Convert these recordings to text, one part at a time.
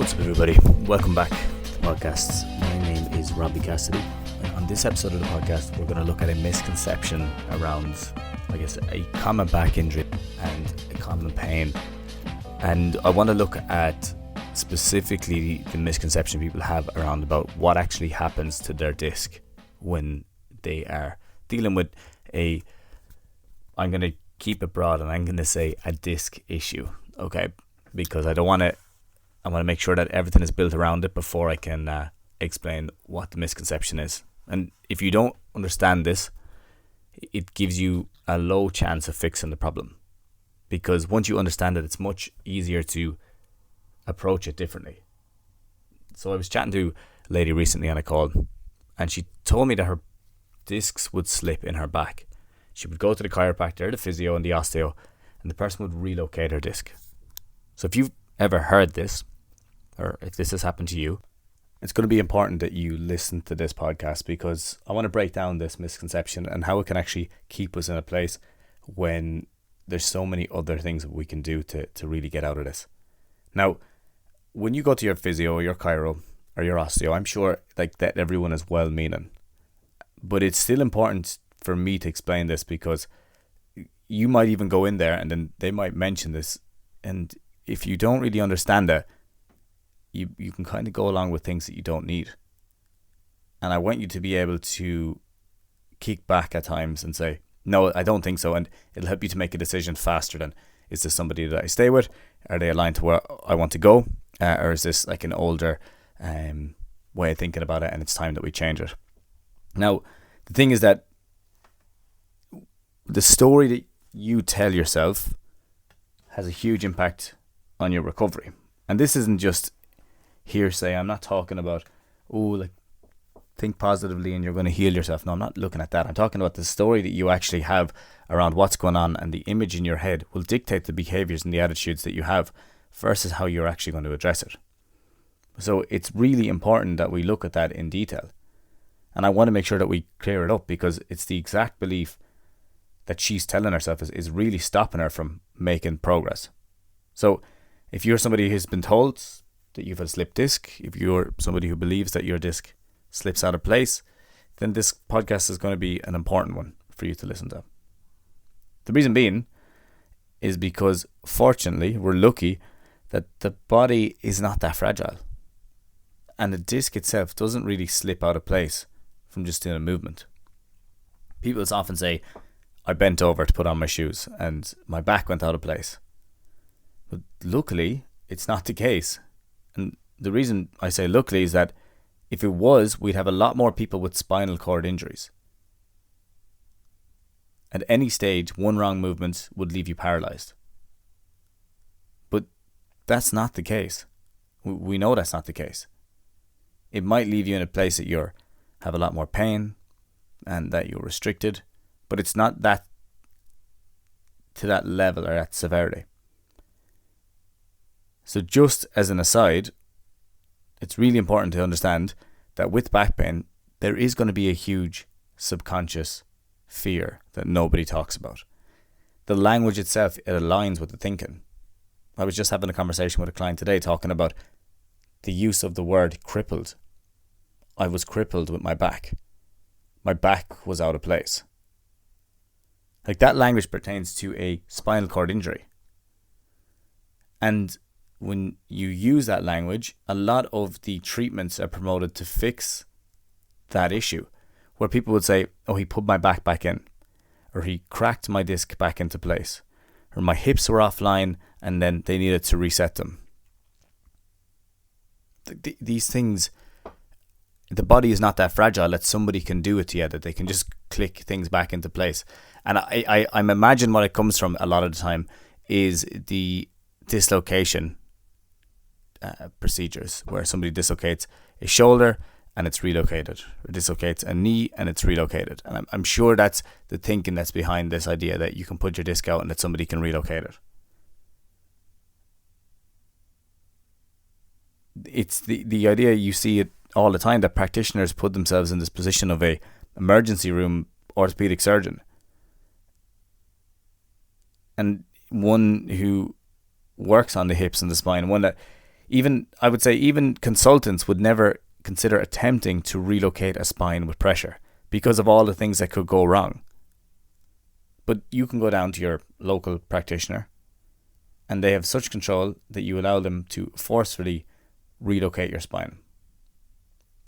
What's up, everybody? Welcome back to the podcast. My name is Robbie Cassidy. And on this episode of the podcast, we're going to look at a misconception around, a common back injury and a common pain. And I want to look at specifically the misconception people have around about what actually happens to their disc when they are dealing with I'm going to keep it broad and I'm going to say a disc issue, okay? Because I want to make sure that everything is built around it before I can explain what the misconception is. And if you don't understand this, it gives you a low chance of fixing the problem. Because once you understand it, it's much easier to approach it differently. So I was chatting to a lady recently on a call, and she told me that her discs would slip in her back. She would go to the chiropractor, the physio and the osteo, and the person would relocate her disc. So if you've ever heard this, or if this has happened to you, it's going to be important that you listen to this podcast, because I want to break down this misconception and how it can actually keep us in a place when there's so many other things that we can do to really get out of this. Now, when you go to your physio or your chiro or your osteo, I'm sure that everyone is well-meaning, but it's still important for me to explain this, because you might even go in there and then they might mention this, and if you don't really understand it, you can kind of go along with things that you don't need. And I want you to be able to kick back at times and say, no, I don't think so. And it'll help you to make a decision faster than, is this somebody that I stay with? Are they aligned to where I want to go? Or is this like an older way of thinking about it, and it's time that we change it? Now, the thing is that the story that you tell yourself has a huge impact on your recovery. And this isn't just hearsay. I'm not talking about, think positively and you're going to heal yourself. No, I'm not looking at that. I'm talking about the story that you actually have around what's going on, and the image in your head will dictate the behaviors and the attitudes that you have versus how you're actually going to address it. So it's really important that we look at that in detail. And I want to make sure that we clear it up, because it's the exact belief that she's telling herself is really stopping her from making progress. So if you're somebody who's been told that you've a slipped disc, if you're somebody who believes that your disc slips out of place, then this podcast is going to be an important one for you to listen to. The reason being is because, fortunately, we're lucky that the body is not that fragile, and the disc itself doesn't really slip out of place from just doing a movement. People often say, I bent over to put on my shoes and my back went out of place. But luckily, it's not the case. And the reason I say luckily is that if it was, we'd have a lot more people with spinal cord injuries. At any stage, one wrong movement would leave you paralyzed. But that's not the case. We know that's not the case. It might leave you in a place that you have a lot more pain and that you're restricted, but it's not that to that level or that severity. So just as an aside, it's really important to understand that with back pain, there is going to be a huge subconscious fear that nobody talks about. The language itself, it aligns with the thinking. I was just having a conversation with a client today talking about the use of the word crippled. I was crippled with my back. My back was out of place. That language pertains to a spinal cord injury. And when you use that language, a lot of the treatments are promoted to fix that issue, where people would say, oh, he put my back in, or he cracked my disc back into place, or my hips were offline and then they needed to reset them. These things, the body is not that fragile that somebody can do it to you, that they can just click things back into place. And I imagine what it comes from a lot of the time is the dislocation procedures, where somebody dislocates a shoulder and it's relocated, or dislocates a knee and it's relocated. And I'm sure that's the thinking that's behind this idea that you can put your disc out and that somebody can relocate it. It's the idea, you see it all the time, that practitioners put themselves in this position of a emergency room orthopedic surgeon. And one who works on the hips and the spine, one that I would say even consultants would never consider attempting to relocate a spine with pressure because of all the things that could go wrong. But you can go down to your local practitioner and they have such control that you allow them to forcefully relocate your spine.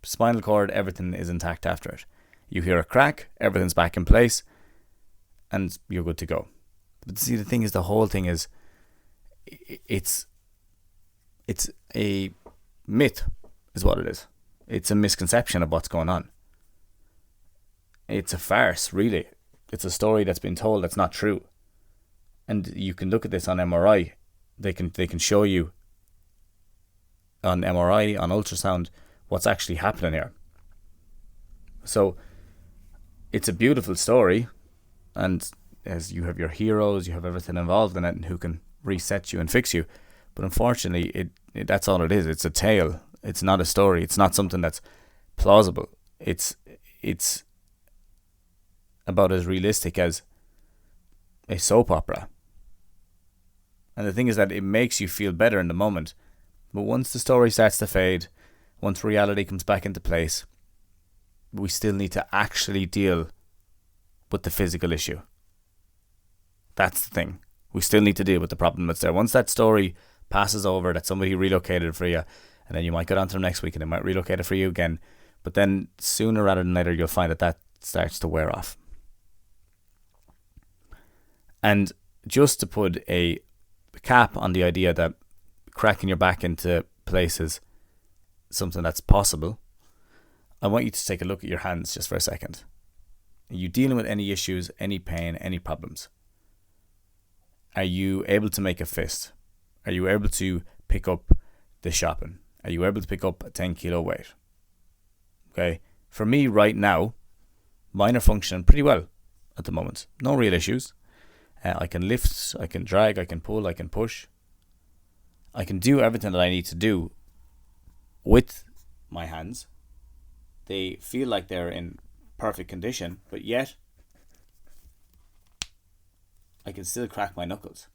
Spinal cord, everything is intact after it. You hear a crack, everything's back in place, and you're good to go. But see, the thing is, the whole thing is, it's a myth, is what it is. It's a misconception of what's going on. It's a farce, really. It's a story that's been told that's not true. And you can look at this on MRI. They can show you on MRI, on ultrasound, what's actually happening here. So it's a beautiful story, and as you have your heroes, you have everything involved in it, and who can reset you and fix you. But unfortunately, that's all it is. It's a tale. It's not a story. It's not something that's plausible. It's about as realistic as a soap opera. And the thing is that it makes you feel better in the moment. But once the story starts to fade, once reality comes back into place, we still need to actually deal with the physical issue. That's the thing. We still need to deal with the problem that's there. Once that story passes over, that somebody relocated for you, and then you might get on to them next week and they might relocate it for you again. But then sooner rather than later, you'll find that starts to wear off. And just to put a cap on the idea that cracking your back into place is something that's possible, I want you to take a look at your hands just for a second. Are you dealing with any issues, any pain, any problems? Are you able to make a fist? Are you able to pick up the shopping? Are you able to pick up a 10 kilo weight? Okay. For me right now, mine are functioning pretty well at the moment. No real issues. I can lift, I can drag, I can pull, I can push. I can do everything that I need to do with my hands. They feel like they're in perfect condition, but yet I can still crack my knuckles.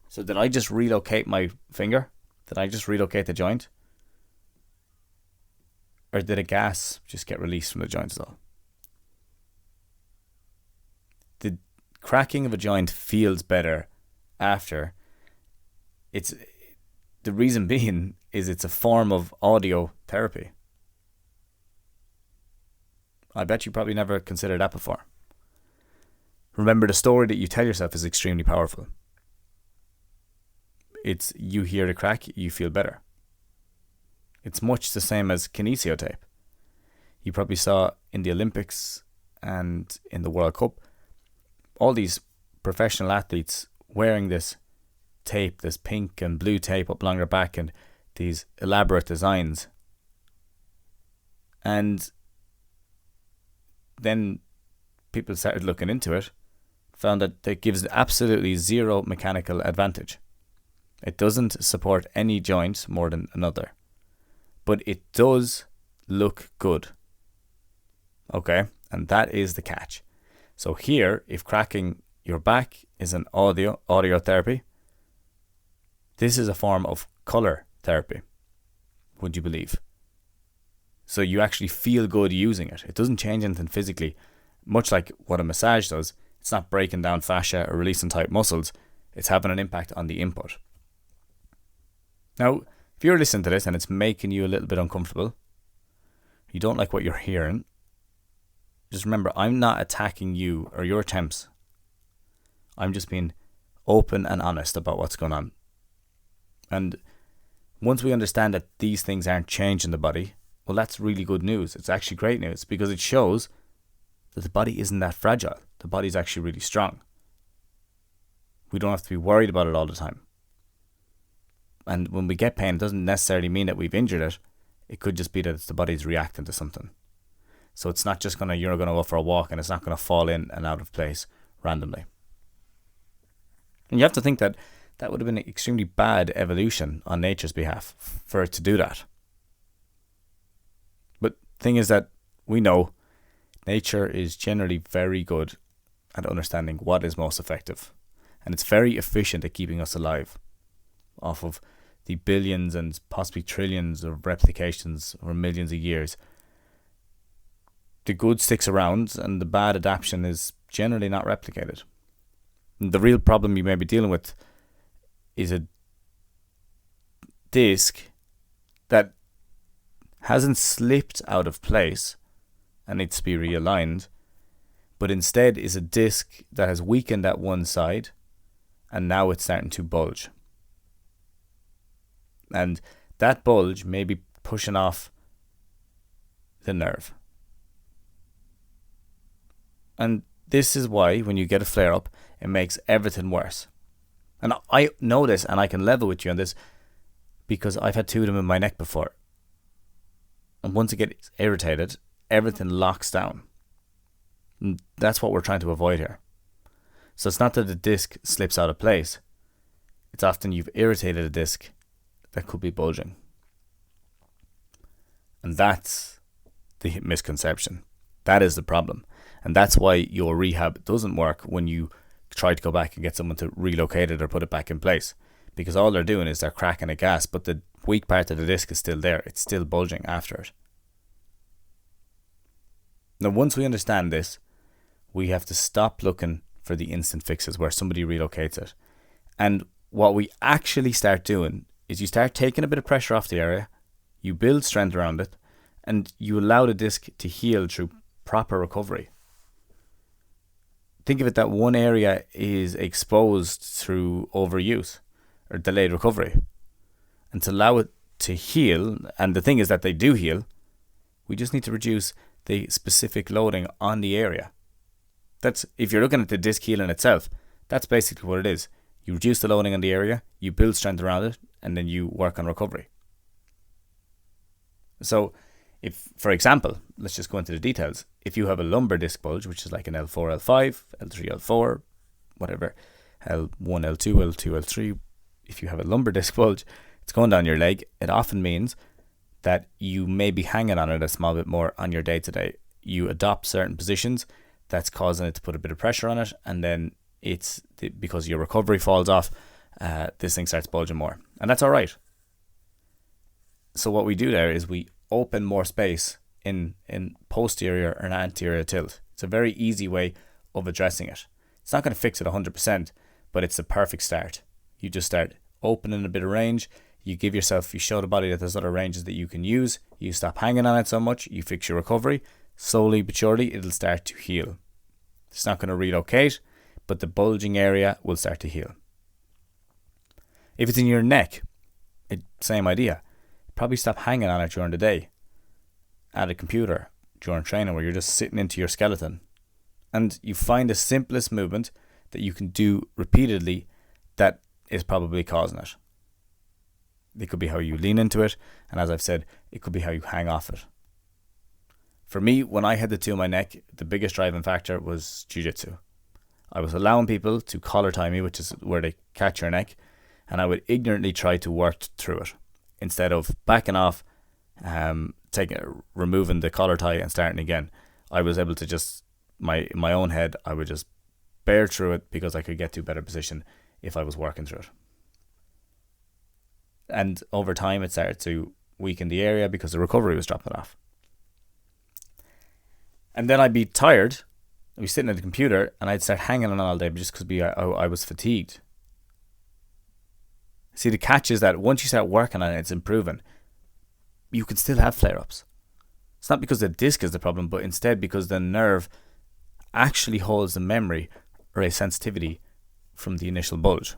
So did I just relocate my finger? Did I just relocate the joint? Or did a gas just get released from the joint as well? The cracking of a joint feels better after. The reason being is it's a form of audio therapy. I bet you probably never considered that before. Remember, the story that you tell yourself is extremely powerful. It's you hear the crack, you feel better. It's much the same as kinesio tape. You probably saw in the Olympics and in the World Cup, all these professional athletes wearing this tape, this pink and blue tape up along their back, and these elaborate designs. And then people started looking into it, found that it gives absolutely zero mechanical advantage. It doesn't support any joint more than another. But it does look good. Okay? And that is the catch. So here, if cracking your back is an audio therapy, this is a form of color therapy, would you believe? So you actually feel good using it. It doesn't change anything physically. Much like what a massage does, it's not breaking down fascia or releasing tight muscles. It's having an impact on the input. Now, if you're listening to this and it's making you a little bit uncomfortable, you don't like what you're hearing, just remember, I'm not attacking you or your attempts. I'm just being open and honest about what's going on. And once we understand that these things aren't changing the body, well, that's really good news. It's actually great news because it shows that the body isn't that fragile. The body's actually really strong. We don't have to be worried about it all the time. And when we get pain, it doesn't necessarily mean that we've injured it. It could just be that the body's reacting to something. So it's not just you're going to go for a walk and it's not going to fall in and out of place randomly. And you have to think that that would have been an extremely bad evolution on nature's behalf for it to do that. But the thing is that we know nature is generally very good at understanding what is most effective. And it's very efficient at keeping us alive. off of the billions and possibly trillions of replications over millions of years, the good sticks around and the bad adaptation is generally not replicated. And the real problem you may be dealing with is a disk that hasn't slipped out of place and needs to be realigned, but instead is a disk that has weakened at one side and now it's starting to bulge. And that bulge may be pushing off the nerve. And this is why when you get a flare up, it makes everything worse. And I know this, and I can level with you on this because I've had two of them in my neck before. And once it gets irritated, everything locks down. And that's what we're trying to avoid here. So it's not that the disc slips out of place. It's often you've irritated a disc that could be bulging. And that's the misconception. That is the problem. And that's why your rehab doesn't work when you try to go back and get someone to relocate it or put it back in place. Because all they're doing is they're cracking a gas, but the weak part of the disc is still there. It's still bulging after it. Now, once we understand this, we have to stop looking for the instant fixes where somebody relocates it. And what we actually start doing is you start taking a bit of pressure off the area, you build strength around it, and you allow the disc to heal through proper recovery. Think of it that one area is exposed through overuse or delayed recovery. And to allow it to heal, and the thing is that they do heal, we just need to reduce the specific loading on the area. That's, if you're looking at the disc healing itself, that's basically what it is. You reduce the loading on the area, you build strength around it, and then you work on recovery. So, if, for example, let's just go into the details. If you have a lumbar disc bulge, which is like an L4, L5, L3, L4, whatever, L1, L2, L2, L3, if you have a lumbar disc bulge, it's going down your leg. It often means that you may be hanging on it a small bit more on your day-to-day. You adopt certain positions, that's causing it to put a bit of pressure on it, and then it's because your recovery falls off, this thing starts bulging more. And that's all right. So what we do there is we open more space in posterior and anterior tilt. It's a very easy way of addressing it. It's not going to fix it 100%, but it's the perfect start. You just start opening a bit of range. You give yourself, you show the body that there's other ranges that you can use. You stop hanging on it so much. You fix your recovery. Slowly but surely, it'll start to heal. It's not going to relocate, but the bulging area will start to heal. If it's in your neck, same idea. Probably stop hanging on it during the day at a computer during training where you're just sitting into your skeleton, and you find the simplest movement that you can do repeatedly that is probably causing it. It could be how you lean into it, and as I've said, it could be how you hang off it. For me, when I had the two in my neck, the biggest driving factor was jiu-jitsu. I was allowing people to collar tie me, which is where they catch your neck, and I would ignorantly try to work through it instead of backing off, removing the collar tie and starting again. I was able to just, in my own head, I would just bear through it because I could get to a better position if I was working through it. And over time, it started to weaken the area because the recovery was dropping off. And then I'd be tired, I'd be sitting at the computer, and I'd start hanging on all day just because I was fatigued. See, the catch is that once you start working on it, it's improving. You can still have flare-ups. It's not because the disc is the problem, but instead because the nerve actually holds the memory or a sensitivity from the initial bulge.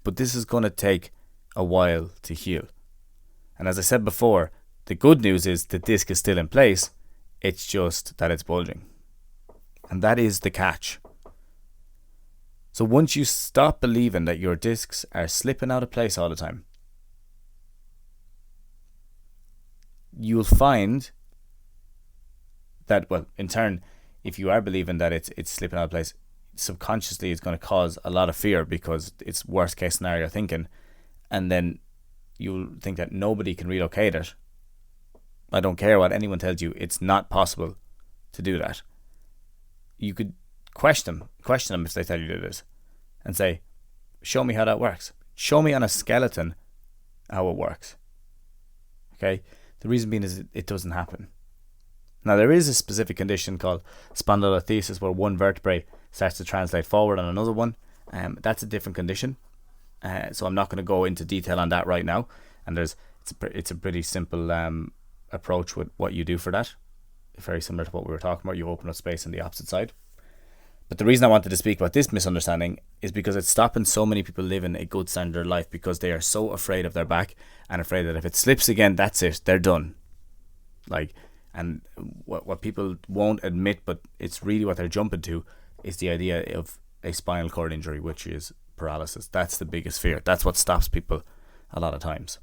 But this is going to take a while to heal. And as I said before, the good news is the disc is still in place. It's just that it's bulging. And that is the catch. So once you stop believing that your discs are slipping out of place all the time, you'll find that, well, in turn, if you are believing that it's slipping out of place, subconsciously it's going to cause a lot of fear because it's worst case scenario thinking, and then you'll think that nobody can relocate it. I don't care what anyone tells you, it's not possible to do that. You could question them if they tell you it is, and say, show me how that works. Show me on a skeleton how it works. Okay? The reason being is it doesn't happen. Now, there is a specific condition called spondylolisthesis where one vertebrae starts to translate forward on another one. That's a different condition. So I'm not going to go into detail on that right now. And it's a pretty simple approach with what you do for that. Very similar to what we were talking about. You open up space on the opposite side. But the reason I wanted to speak about this misunderstanding is because it's stopping so many people living a good standard of life because they are so afraid of their back and afraid that if it slips again, that's it. They're done. And what people won't admit, but it's really what they're jumping to, is the idea of a spinal cord injury, which is paralysis. That's the biggest fear. That's what stops people a lot of times.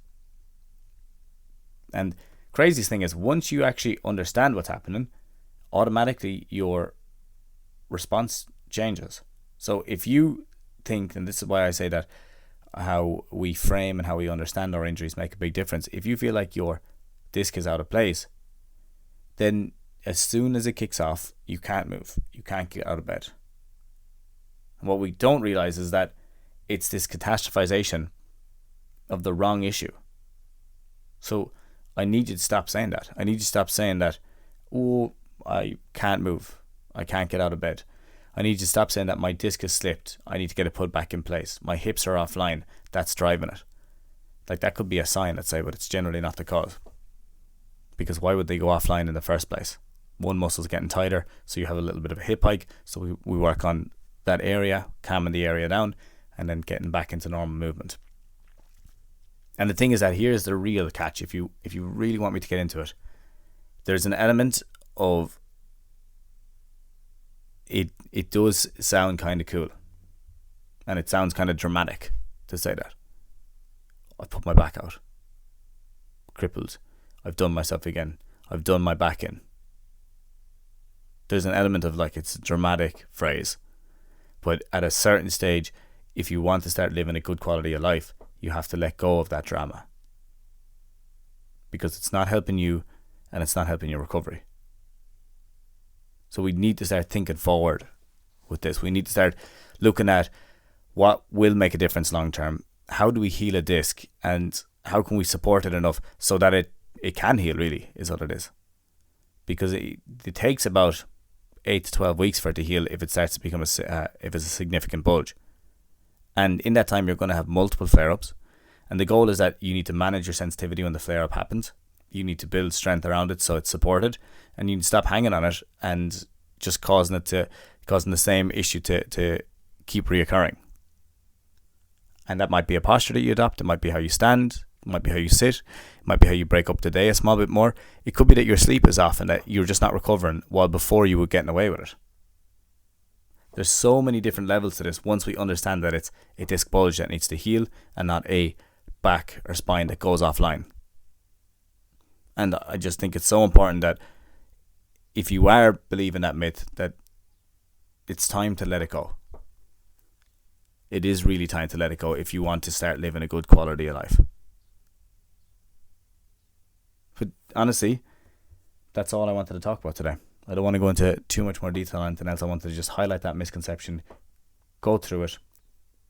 And craziest thing is, once you actually understand what's happening, automatically your response changes. So if you think, and this is why I say that how we frame and how we understand our injuries make a big difference. If you feel like your disc is out of place, then as soon as it kicks off, you can't move. You can't get out of bed. And what we don't realize is that it's this catastrophization of the wrong issue. So I need you to stop saying that. I need you to stop saying that, oh, I can't move. I can't get out of bed. I need you to stop saying that my disc has slipped. I need to get it put back in place. My hips are offline. That's driving it. Like, that could be a sign, let's say, but it's generally not the cause. Because why would they go offline in the first place? One muscle's getting tighter, so you have a little bit of a hip hike. So we work on that area, calming the area down, and then getting back into normal movement. And the thing is that here's the real catch. If you really want me to get into it, there's an element of it does sound kind of cool, and it sounds kind of dramatic to say that. I've put my back out, crippled. I've done myself again. I've done my back in. There's an element of like, it's a dramatic phrase. But at a certain stage, if you want to start living a good quality of life, you have to let go of that drama. Because it's not helping you and it's not helping your recovery. So we need to start thinking forward with this. We need to start looking at what will make a difference long term. How do we heal a disc, and how can we support it enough so that it can heal, really, is what it is. Because it takes about 8 to 12 weeks for it to heal if it starts to become if it's a significant bulge. And in that time, you're going to have multiple flare-ups. And the goal is that you need to manage your sensitivity when the flare-up happens. You need to build strength around it so it's supported. And you need to stop hanging on it and just causing the same issue to keep reoccurring. And that might be a posture that you adopt. It might be how you stand. It might be how you sit. It might be how you break up the day a small bit more. It could be that your sleep is off and that you're just not recovering, while before you were getting away with it. There's so many different levels to this once we understand that it's a disc bulge that needs to heal and not a back or spine that goes offline. And I just think it's so important that if you are believing that myth, that it's time to let it go. It is really time to let it go if you want to start living a good quality of life. But honestly, that's all I wanted to talk about today. I don't want to go into too much more detail on anything else. I wanted to just highlight that misconception, go through it,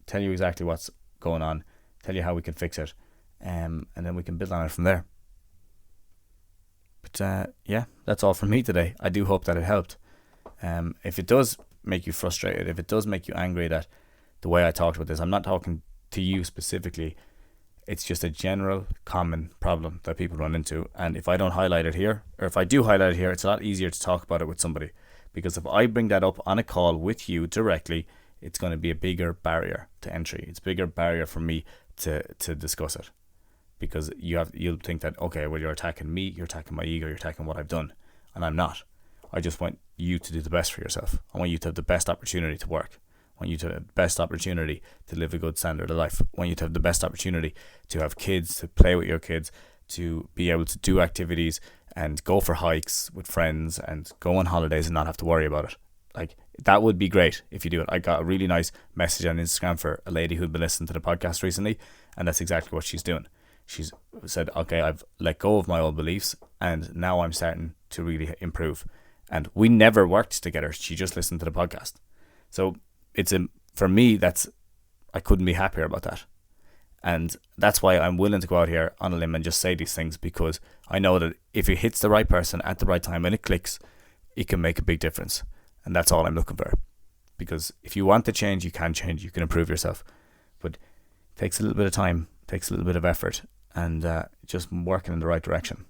tell you exactly what's going on, tell you how we can fix it, and then we can build on it from there. But yeah, that's all from me today. I do hope that it helped. If it does make you frustrated, if it does make you angry that the way I talked about this, I'm not talking to you specifically. It's just a general common problem that people run into. And if I don't highlight it here, or if I do highlight it here, it's a lot easier to talk about it with somebody. Because if I bring that up on a call with you directly, it's going to be a bigger barrier to entry. It's a bigger barrier for me to discuss it. Because you'll think that, okay, well, you're attacking me, you're attacking my ego, you're attacking what I've done. And I'm not. I just want you to do the best for yourself. I want you to have the best opportunity to work. I want you to have the best opportunity to live a good standard of life. I want you to have the best opportunity to have kids, to play with your kids, to be able to do activities and go for hikes with friends and go on holidays and not have to worry about it. Like, that would be great if you do it. I got a really nice message on Instagram for a lady who'd been listening to the podcast recently, and that's exactly what she's doing. She's said, okay, I've let go of my old beliefs and now I'm starting to really improve. And we never worked together. She just listened to the podcast. So for me, I couldn't be happier about that. And that's why I'm willing to go out here on a limb and just say these things, because I know that if it hits the right person at the right time and it clicks, it can make a big difference. And that's all I'm looking for. Because if you want to change, you can change, you can improve yourself. But it takes a little bit of time, takes a little bit of effort, and just working in the right direction.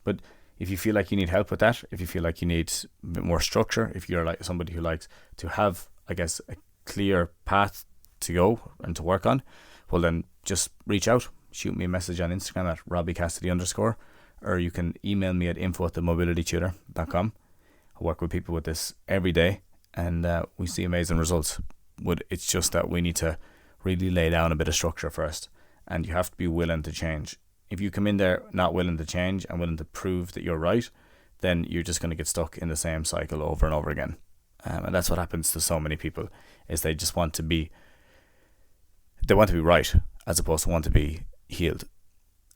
But if you feel like you need help with that, if you feel like you need a bit more structure, if you're like somebody who likes to have, I guess, a clear path to go and to work on, well then just reach out, shoot me a message on Instagram at RobbieCassidy_, or you can email me at info@themobilitytutor.com. I work with people with this every day, and we see amazing results. But it's just that we need to really lay down a bit of structure first, and you have to be willing to change. If you come in there not willing to change and willing to prove that you're right, then you're just going to get stuck in the same cycle over and over again. And that's what happens to so many people, is they just want to be right as opposed to want to be healed.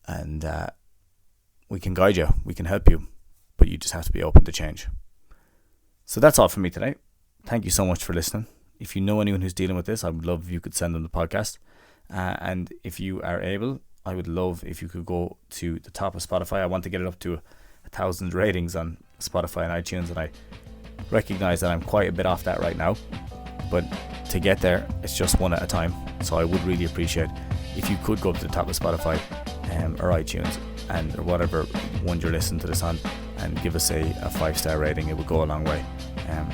And we can guide you, we can help you, but you just have to be open to change. So that's all for me today. Thank you so much for listening. If you know anyone who's dealing with this, I would love if you could send them the podcast. And if you are able, I would love if you could go to the top of Spotify. I want to get it up to 1,000 ratings on Spotify and iTunes, and I recognize that I'm quite a bit off that right now. But to get there, it's just one at a time. So I would really appreciate if you could go up to the top of Spotify or iTunes or whatever one you're listening to this on, and give us a 5-star rating. It would go a long way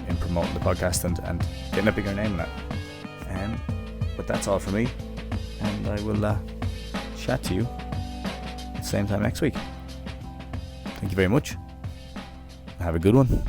in promoting the podcast and getting a bigger name in that. But that's all for me, and I will chat to you at the same time next week. Thank you very much. Have a good one.